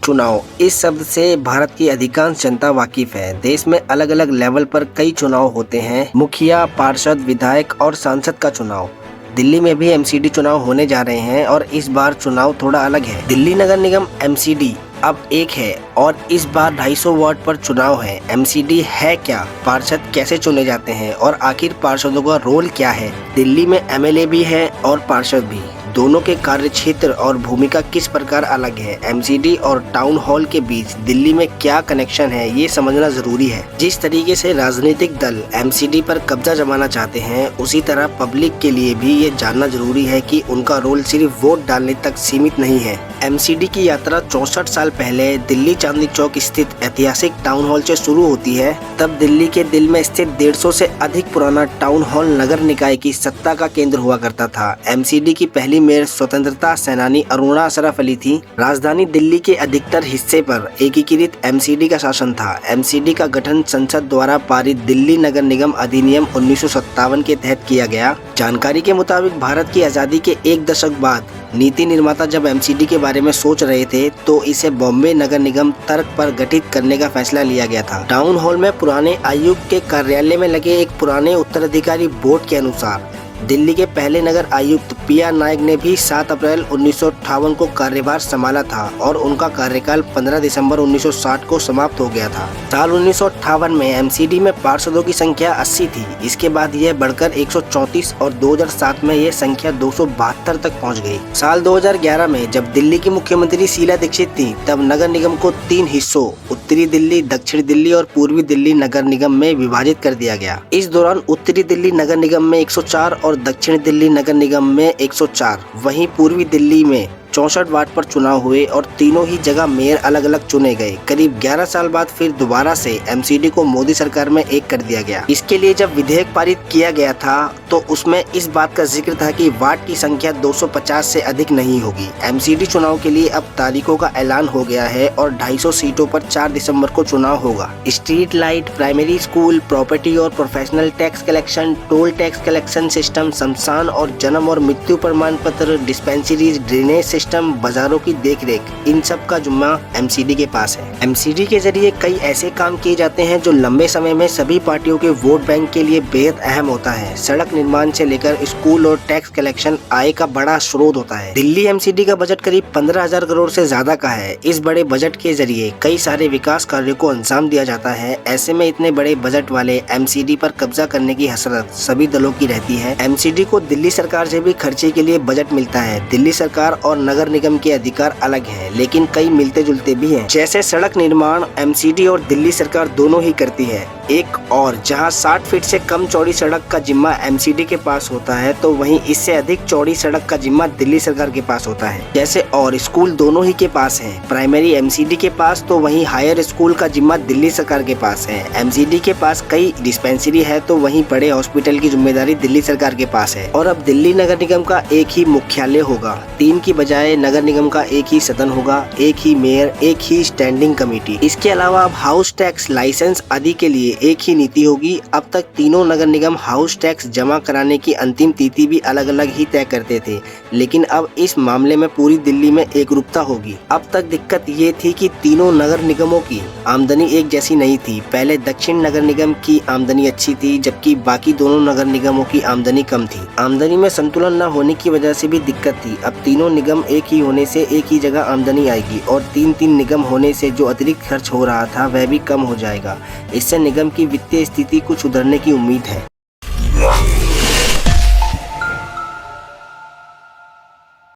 चुनाव इस शब्द से भारत की अधिकांश जनता वाकिफ है। देश में अलग अलग लेवल पर कई चुनाव होते हैं। मुखिया, पार्षद, विधायक और सांसद का चुनाव। दिल्ली में भी एमसीडी चुनाव होने जा रहे हैं और इस बार चुनाव थोड़ा अलग है। दिल्ली नगर निगम एमसीडी अब एक है और इस बार 250 वार्ड पर चुनाव है। एमसीडी है क्या, पार्षद कैसे चुने जाते हैं और आखिर पार्षदों का रोल क्या है। दिल्ली में एमएलए भी है और पार्षद भी, दोनों के कार्य क्षेत्र और भूमिका किस प्रकार अलग है। एमसीडी और टाउन हॉल के बीच दिल्ली में क्या कनेक्शन है, ये समझना जरूरी है। जिस तरीके से राजनीतिक दल एमसीडी पर कब्जा जमाना चाहते हैं, उसी तरह पब्लिक के लिए भी ये जानना जरूरी है कि उनका रोल सिर्फ वोट डालने तक सीमित नहीं है। एमसीडी की यात्रा 64 साल पहले दिल्ली चांदनी चौक स्थित ऐतिहासिक टाउन हॉल से शुरू होती है। तब दिल्ली के दिल में स्थित 150 से अधिक पुराना टाउन हॉल नगर निकाय की सत्ता का केंद्र हुआ करता था। एमसीडी की पहली मेयर स्वतंत्रता सेनानी अरुणा अशरफ अली थी। राजधानी दिल्ली के अधिकतर हिस्से पर एकीकृत एमसीडी का शासन था। एमसीडी का गठन संसद द्वारा पारित दिल्ली नगर निगम अधिनियम 1957 के तहत किया गया। जानकारी के मुताबिक भारत की आजादी के एक दशक बाद नीति निर्माता जब एमसीडी के बारे में सोच रहे थे तो इसे बॉम्बे नगर निगम तर्क पर गठित करने का फैसला लिया गया था। टाउन हॉल में पुराने आयुक्त के कार्यालय में लगे एक पुराने उत्तराधिकारी बोर्ड के अनुसार दिल्ली के पहले नगर आयुक्त पीआर नायक ने भी 7 अप्रैल 1958 को कार्यभार संभाला था और उनका कार्यकाल 15 दिसंबर 1960 को समाप्त हो गया था। साल 1958 में एमसीडी में पार्षदों की संख्या 80 थी। इसके बाद यह बढ़कर 134 और 2007 में यह संख्या 272 तक पहुंच गई। साल 2011 में जब दिल्ली की मुख्यमंत्री शीला दीक्षित थी, तब नगर निगम को 3 हिस्सों उत्तरी दिल्ली, दक्षिण दिल्ली और पूर्वी दिल्ली नगर निगम में विभाजित कर दिया गया। इस दौरान उत्तरी दिल्ली नगर निगम में 104 और दक्षिण दिल्ली नगर निगम में 104, वहीं पूर्वी दिल्ली में 64 वार्ड पर चुनाव हुए और तीनों ही जगह मेयर अलग अलग चुने गए। करीब 11 साल बाद फिर दोबारा से एमसीडी को मोदी सरकार में एक कर दिया गया। इसके लिए जब विधेयक पारित किया गया था तो उसमें इस बात का जिक्र था कि वार्ड की संख्या 250 से अधिक नहीं होगी। एमसीडी चुनाव के लिए अब तारीखों का ऐलान हो गया है और 250 सीटों पर 4 दिसंबर को चुनाव होगा। Street light, primary school, property और professional tax collection, toll tax collection system, शमशान और जन्म और मृत्यु प्रमाण पत्र, डिस्पेंसरीज, ड्रेनेज सिस्टम, बाजारों की देखरेख, इन सब का जिम्मा एमसीडी के पास है। एमसीडी के जरिए कई ऐसे काम किए जाते हैं जो लंबे समय में सभी पार्टियों के वोट बैंक के लिए बेहद अहम होता है। सड़क निर्माण से लेकर स्कूल और टैक्स कलेक्शन आय का बड़ा स्रोत होता है। दिल्ली एमसीडी का बजट करीब 15,000 करोड़ से ज्यादा का है। इस बड़े बजट के जरिए कई सारे विकास कार्यों को अंजाम दिया जाता है। ऐसे में इतने बड़े बजट वाले एमसीडी पर कब्जा करने की हसरत सभी दलों की रहती है। एमसीडी को दिल्ली सरकार से भी खर्चे के लिए बजट मिलता है। दिल्ली सरकार और नगर निगम के अधिकार अलग हैं, लेकिन कई मिलते जुलते भी हैं। जैसे सड़क निर्माण एमसीडी और दिल्ली सरकार दोनों ही करती है। एक और जहां 60 फीट से कम चौड़ी सड़क का जिम्मा एमसीडी के पास होता है, तो वहीं इससे अधिक चौड़ी सड़क का जिम्मा दिल्ली सरकार के पास होता है। जैसे और स्कूल दोनों ही के पास है, प्राइमरी एमसीडी के पास तो वहीं हायर स्कूल का जिम्मा दिल्ली सरकार के पास है। एमसीडी के पास कई डिस्पेंसरी है तो वहीं बड़े हॉस्पिटल की जिम्मेदारी दिल्ली सरकार के पास है। और अब दिल्ली नगर निगम का एक ही मुख्यालय होगा। 3 की बजाय नगर निगम का एक ही सदन होगा, एक ही मेयर, एक ही स्टैंडिंग कमेटी। इसके अलावा अब हाउस टैक्स, लाइसेंस आदि के लिए एक ही नीति होगी। अब तक तीनों नगर निगम हाउस टैक्स जमा कराने की अंतिम तिथि भी अलग अलग ही तय करते थे, लेकिन अब इस मामले में पूरी दिल्ली में एकरूपता होगी। अब तक दिक्कत ये थी कि तीनों नगर निगमों की आमदनी एक जैसी नहीं थी। पहले दक्षिण नगर निगम की आमदनी अच्छी थी, जबकि बाकी दोनों नगर निगमों की आमदनी कम थी। आमदनी में संतुलन न होने की वजह से भी दिक्कत थी। अब तीनों निगम एक ही होने से एक ही जगह आमदनी आएगी और 3-3 निगम होने से जो अतिरिक्त खर्च हो रहा था वह भी कम हो जाएगा। इससे निगम की वित्तीय स्थिति कुछ सुधरने की उम्मीद है।